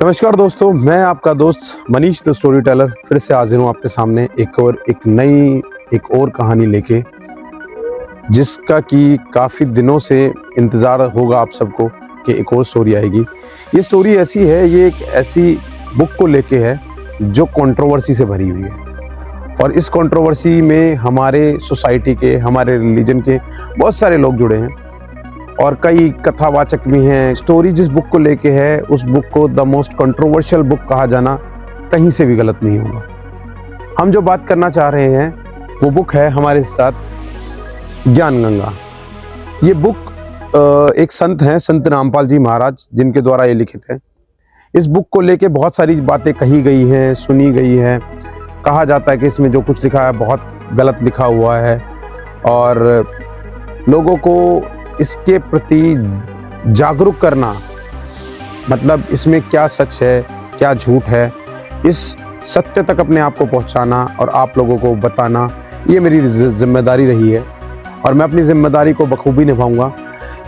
नमस्कार दोस्तों, मैं आपका दोस्त मनीष द स्टोरी टेलर फिर से हाजिर हूँ आपके सामने एक और कहानी लेके, जिसका कि काफ़ी दिनों से इंतज़ार होगा आप सबको कि एक और स्टोरी आएगी। ये स्टोरी ऐसी है, ये एक ऐसी बुक को लेके है जो कंट्रोवर्सी से भरी हुई है और इस कंट्रोवर्सी में हमारे सोसाइटी के, हमारे रिलीजन के बहुत सारे लोग जुड़े हैं और कई कथावाचक भी हैं। स्टोरी जिस बुक को लेके है, उस बुक को द मोस्ट कंट्रोवर्शियल बुक कहा जाना कहीं से भी गलत नहीं होगा। हम जो बात करना चाह रहे हैं वो बुक है हमारे साथ ज्ञान गंगा। ये बुक एक संत हैं, संत रामपाल जी महाराज, जिनके द्वारा ये लिखित है। इस बुक को लेके बहुत सारी बातें कही गई हैं, सुनी गई हैं। कहा जाता है कि इसमें जो कुछ लिखा है बहुत गलत लिखा हुआ है और लोगों को इसके प्रति जागरूक करना, मतलब इसमें क्या सच है क्या झूठ है, इस सत्य तक अपने आप को पहुंचाना और आप लोगों को बताना, ये मेरी जिम्मेदारी रही है और मैं अपनी जिम्मेदारी को बखूबी निभाऊंगा।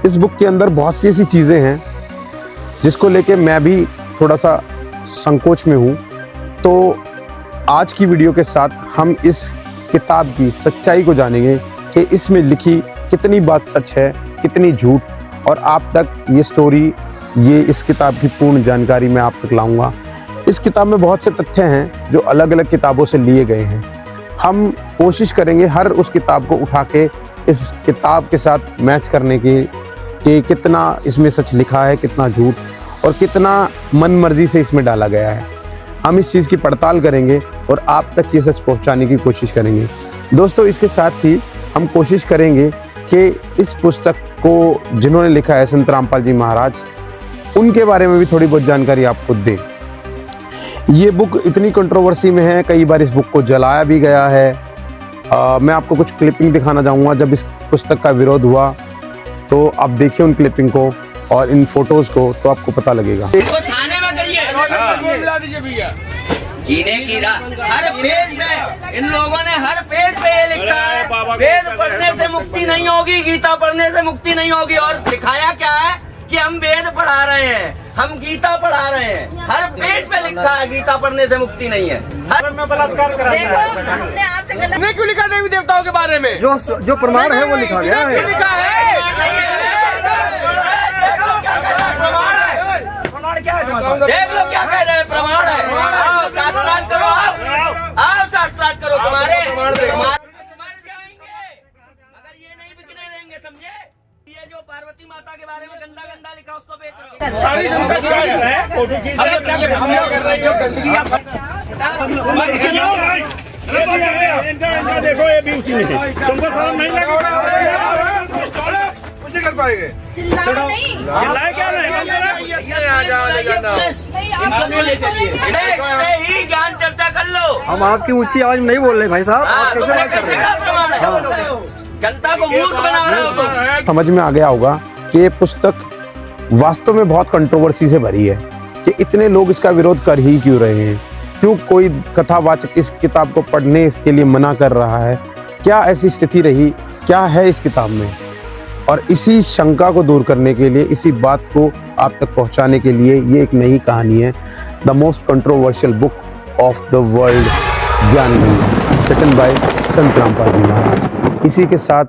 इस बुक के अंदर बहुत सी ऐसी चीज़ें हैं जिसको लेके मैं भी थोड़ा सा संकोच में हूँ। तो आज की वीडियो के साथ हम इस किताब की सच्चाई को जानेंगे कि इसमें लिखी कितनी बात सच है, कितनी झूठ, और आप तक ये स्टोरी, ये इस किताब की पूर्ण जानकारी मैं आप तक लाऊंगा। इस किताब में बहुत से तथ्य हैं जो अलग अलग किताबों से लिए गए हैं। हम कोशिश करेंगे हर उस किताब को उठा के इस किताब के साथ मैच करने की कि कितना इसमें सच लिखा है, कितना झूठ और कितना मन मर्जी से इसमें डाला गया है। हम इस चीज़ की पड़ताल करेंगे और आप तक ये सच पहुंचाने की कोशिश करेंगे। दोस्तों, इसके साथ ही हम कोशिश करेंगे कि इस पुस्तक को जिन्होंने लिखा है, संत रामपाल जी महाराज, उनके बारे में भी थोड़ी बहुत जानकारी आपको दें। ये बुक इतनी कंट्रोवर्सी में है, कई बार इस बुक को जलाया भी गया है। मैं आपको कुछ क्लिपिंग दिखाना चाहूँगा जब इस पुस्तक का विरोध हुआ, तो आप देखिए उन क्लिपिंग को और इन फोटोज़ को, तो आपको पता लगेगा। जीने की राह हर पेज में इन लोगों ने हर पेज पे ये लिखा है, वेद पढ़ने से मुक्ति नहीं होगी, गीता पढ़ने से मुक्ति नहीं होगी। और दिखाया क्या है कि हम वेद पढ़ा रहे हैं, हम गीता पढ़ा रहे हैं। हर पेज पे लिखा है गीता पढ़ने से मुक्ति नहीं है। में बलात्कार करा हमने क्यों लिखा देवी देवताओं के बारे में? जो प्रमाण है वो लिखा गया है। लिखा है देख लो क्या कह रहे हैं, प्रमाण है। आओ शास्त्रार्थ करो, आओ शास्त्रार्थ करो। तुम्हारे मर जाएंगे अगर ये नहीं बिकने देंगे, समझे? ये जो पार्वती माता के बारे में गंदा गंदा लिखा उसको बेच रहे हो। सारी जनता क्या कर रहे हैं? फोटो खींच रहे हैं, हम क्या कर रहे हैं? जो गंदगी आप देखो, ये भी उसी में है। तुमको शर्म नहीं लगा? उसी कर पाएंगे। चिल्लाए क्या नहीं? ही ज्ञान चर्चा कर लो। हम आपकी ऊंची आवाज में नहीं बोल रहे भाई साहब, आप कैसे बात कर रहे हैं? जनता को मूर्ख बना रहे हो तुम। समझ में आ गया होगा कि ये पुस्तक वास्तव में बहुत कंट्रोवर्सी से भरी है कि इतने लोग इसका विरोध कर ही क्यों रहे हैं, क्यों कोई कथावाचक इस किताब को पढ़ने के लिए मना कर रहा है, क्या ऐसी स्थिति रही, क्या है इस किताब में। और इसी शंका को दूर करने के लिए, इसी बात को आप तक पहुंचाने के लिए ये एक नई कहानी है, the most controversial book of the world, ज्ञान गंगा, रिटन बाय संत रामपाल जी महाराज। इसी के साथ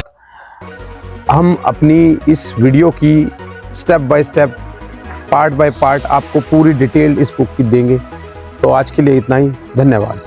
हम अपनी इस वीडियो की step by step, part by part आपको पूरी डिटेल इस बुक की देंगे। तो आज के लिए इतना ही, धन्यवाद।